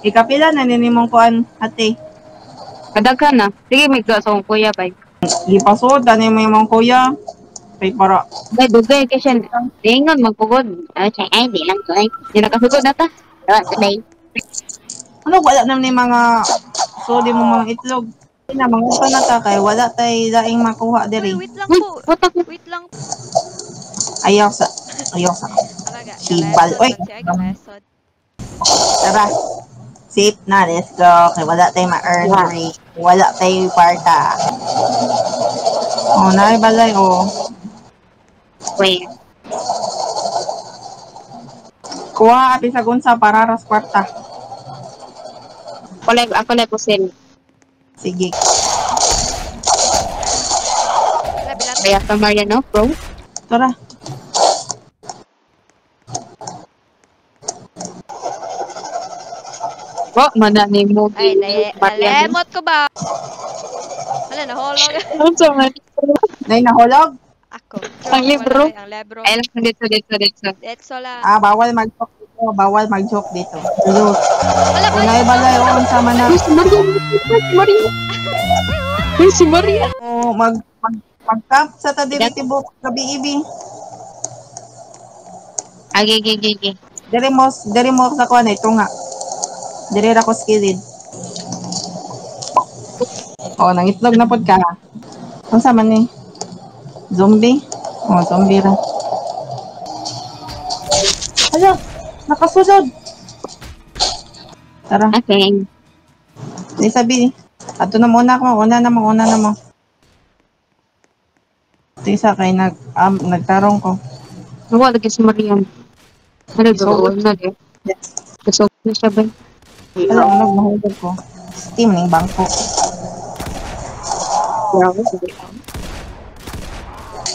Ikapila na ninimong kuan ate. Kadaghan na. Sige, may sa akong kuya ba. Ipasod ani mo imong kuya. Kay para Dugay kasi siya. Tingon magpugod. Ay, di lang ko. Ay, di nakasugod na ta. Today. ano wala na ni mga sudi mo mga itlog. Na mga panata kay wala tay daing makuha Uy, diri. wait lang Uy, po. watak. Wait lang. Ayaw sa ayaw sa Alaga, Sibal. galesod Uy, man siya, galesod. tara. Safe na, let's go. Kay wala tay ma-earn diri. Wala tay kwarta. Oh, naay balay oh. Wait. Kuha api sa gunsa para ras kwarta. Ako lang po sila. Sige. Wala, bilat. Kaya sa Mariano, bro. Tara. Oh, manani mo. Ay, nalemot ko ba? Wala, nahulog. Ano sa man? Nay nahulog. Ako. Ang libro? Wala, ang libro. Ay, lang dito. Detso lang. Ah, bawal mag-joke dito. Bawal mag-joke dito. Ayun. Wala, Unay balay oh, unsa man na. Uy, si Maria. Uy, si Maria. Oh, mag-camp sa tadiri tibok gabi ibi. Agi. Diri mo sa kuan ito nga. Diri ra ko skilled. Oh, nangitlog na pod ka. Unsa man ni? Zombie? Oh, zombie ra. Hala, nakasulod. Tara, Okay. di sabi. Ato na muna ako, una na mo. Ito isa kay nagtarong ko. Wala lagi si Maria. Ano doon na di? Kasog na siya ba? Wala, mahulog ko. Steam ning bangko. Grabe.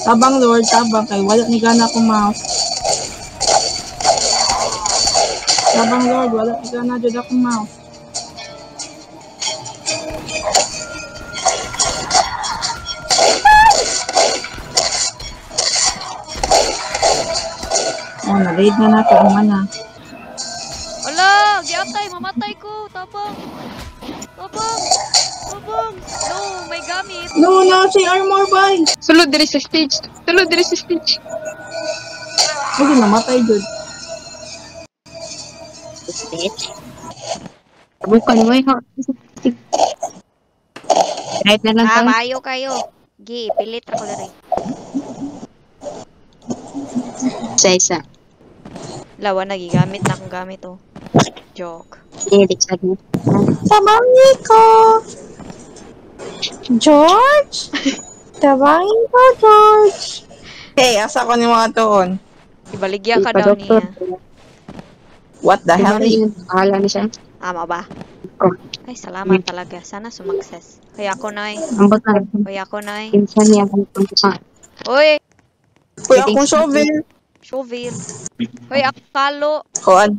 Tabang Lord, tabang kay wala ni gana ko mouse. Tabang Lord, wala ni gana jud akong mouse. Oh, na-raid na nato ang mana. Wala, giatay, mamatay ko. Tabang. No, may gamit. No, si armor boy. Sulod diri sa stage. Kasi namatay jud. Stage. Bukan mo yung right na lang tayo. Maayo kayo. Gi, pilit ako diri. Isa. Lawa, nagigamit na akong gamit, oh. Joke. Edit sa mo. Tabangin ko. George? Tabangin ko, George. Hey, asa ko ni mga tuon? Ibaligyan ka daw niya. What the hell? Alam ni siya. Ama ba? Oh. Ay, salamat talaga. Sana sumagses. Kaya ako na Ambot na. Kinsa niya kung sa. Uy, Uy, akong shovel. shovel. Uy, ako kalo. Kuan.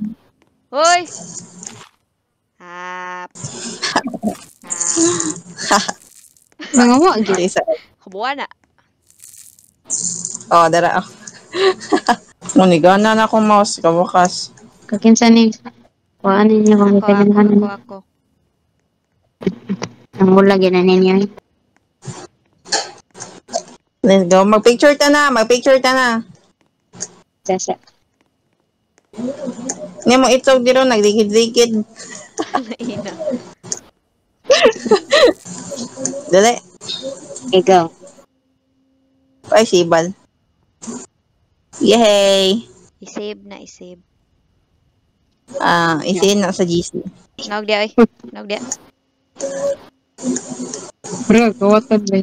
Uy. Hap. Mga mo agi. Isa. Kabuan na. Oh, dara. Munigana na akong mouse, kabukas. Kakinsa ni. Kuan niyo kung kailangan. Ako. Ang mula gina ninyo. Let's go. Mag-picture ta na. Sasa. Hindi mo itlog dito, naglikid-likid. Naina. Dali. Ikaw. Ay, sibal. Yay! Isave. Isin na sa GC. Naog dia, oy. Naog dia. Bro, kawatan ba?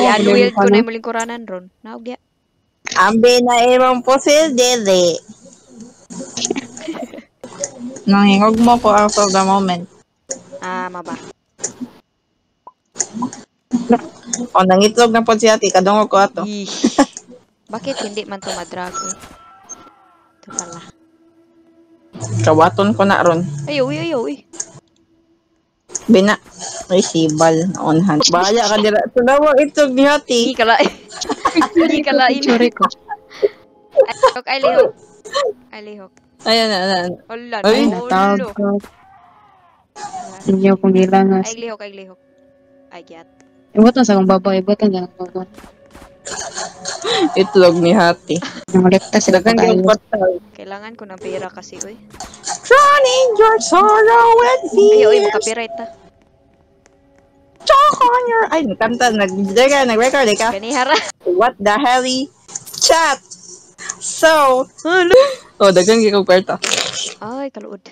Yan, will ko na yung muling kuranan ron. Naog dia. Ambe na imong pusil, dili. Nangingog mo ko out of the moment. Maba. O, nangitlog na po siya, kadungog ko ato. Yeesh. Bakit hindi man to madrag, eh? Ito pala. Kawaton ko na ron. Uy. Bina. Ay, sibal. On hand. Bahala ka dira. Tunawa itlog ni Hati. Hindi kalain. Sorry ko. Ay, lihok. Ayan na. Wala, Ay, Natawag ulo. ko. Hindi ako nilangas. Ay, lihok, ay, lihok. Ay, gyat. Ibutan sa akong babae. Ibutan sa akong babae. Itlog ni Hati. Nangulekta sila Dagan yung pag-ayos. portal. Kailangan ko ng pera kasi, uy. Drowning your sorrow and Ay, uy, fears. makapiright ta. Chalk on your... Ay, nagkanta. Nag-record ka. Ganihara. What the hell? Chat. So. Oh, dagan yung kwarta. Ay, kaluod.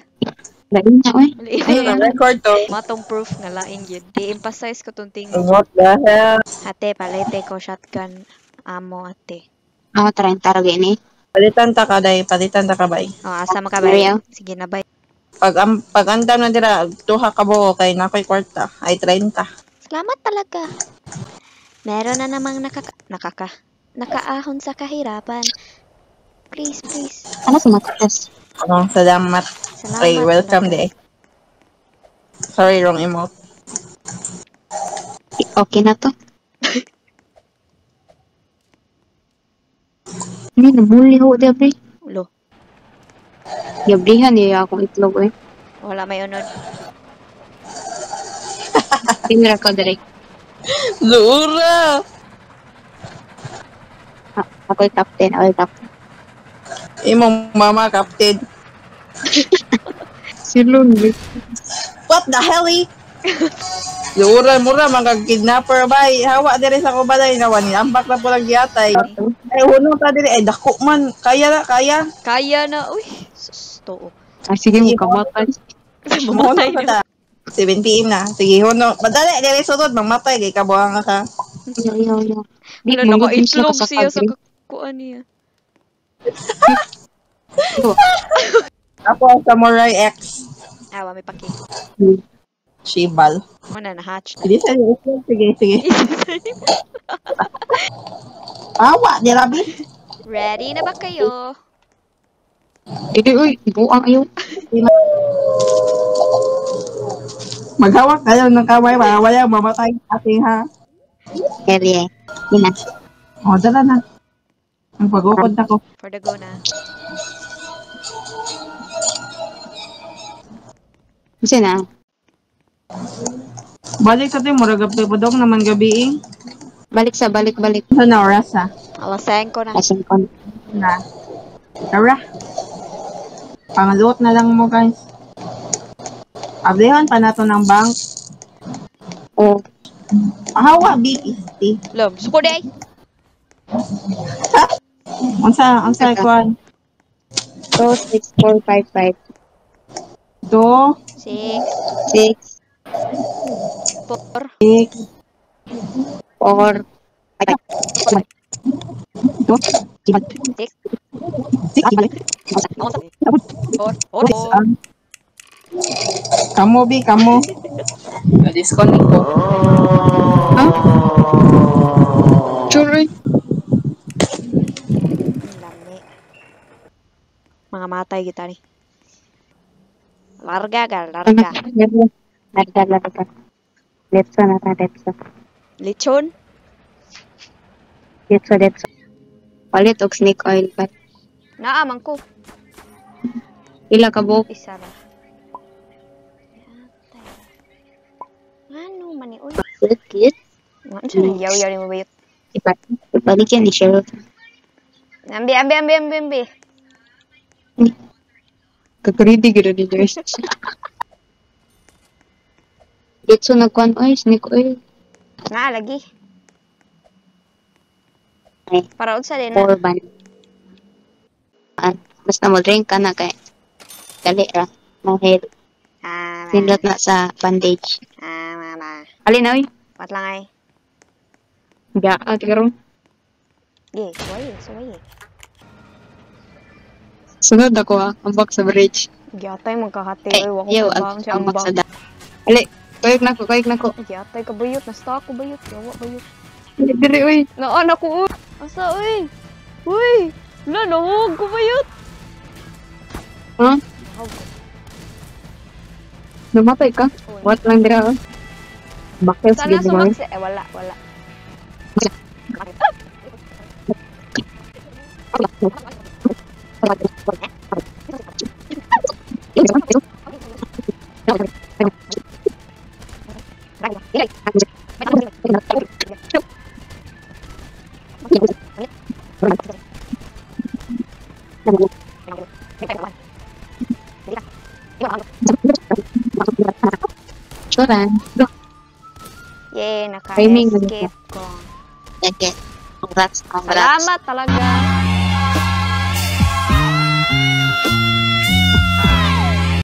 Dali na, oy. Ayun ang record to. Matong proof nga laing yun. Di-emphasize ko tong ting. What the hell? Ate, palete ko shotgun amo, ate. Ako, 30 ragi ni. Palitan ta ka, day. Palitan ta ka, bay. O, asa makabay? Mario? Sige na, bay. Pag andam na dira, tuha ka buo kay nakoy kwarta. Ay, 30. Salamat talaga. Meron na namang nakaahon sa kahirapan. Please, please. Ano sa matatas? Oh, salamat. Salamat. Ay, welcome talaga. day. Sorry, wrong emote. Okay na to. Hindi, nabuli ho, Debri. Ulo. Gabrihan niya akong itlog, eh. Wala may unod. Tinira ko, direct. Lura! Ako'y captain, ako'y captain. Imong mama, captain. Si Lundy. What the hell, Lura, mura, mga kidnapper, bay. Hawa dire sa kubalay. Nawan, ambak na po lang yatay. Ay, hunong ta dire. Ay, dako man. Kaya na, kaya. Kaya na, uy. Sus, too. Ah, sige, magkamatay. Mamatay Hunong na. pa ta. 17 na. Sige, hunong. Madali, dire sunod. Mamatay. Kay kabuhang ka. Yo. Di, Wala, naka-itlog siya sa kuan niya. Ako ang Samurai X. Awa, may paki. Shibal. Muna, na-hatch na. Hindi sa iyo. Sige. Awa, di rabi. Ready na ba kayo? Hindi, uy, buang ayaw. Maghawak kayo ng kamay. Wala mamatay ating ha. Kaya, yun na. O, dala na. Ang pag-ukod na ko. For the go na. Kasi na, Balik sa tayo, muragap tayo padong naman gabi balik. Sa na oras ha? Alas 5 na. Kasing kon. Na. Tara. Pangaluot na lang mo guys. Ablihan pa nato ng bank. O, Ahawa, BPST. Lom, suko day. Unsa kuan? 26455. Do, 6, 6, 4, 6, 4, do, 6, 4, 4. Kamo, bi, kamo. Na-disconnect ko. Sure. Lami. Mga matay kita ni. Larga. Larga. Let's na. Lechon. Let's. Palit og snake oil pa. Naamang ko. Ila ka buhok. Isa na. Ano man ni uy? Cute. Ano siya na yaw ni mo bayot? Ibalik yan ni Cheryl. Ambi. Kakaridi gila ni Joyce. Let's nagkuhan oil, snake oil. Nga lagi. Ay, Para unsa din na. Orban. Basta mo drink ka na kay dali ra. No head. Sindot na sa bandage. Mama. Alin na oy? Wat lang ay. Ga, tigaro. Ge, suwaye. Sunod ako ang box sa bridge. Gyatay magkahati Ay, oy, wako yo, bang siya ang ang box sa bang. da. Ali, kayok na ko. Gyatay ka bayot, nasta ako bayot, yawa bayot. Dili oy. Naan ako uy. Asa uy? Uy, wala nahog ko bayot. Ha? Nahog ko. Namatay ka? Uy. What lang dira? Bakit Sana sige mo? sumagsi. Wala. Churan. Yay, Timing. naka-escape ko. Sige. Congrats. Salamat talaga.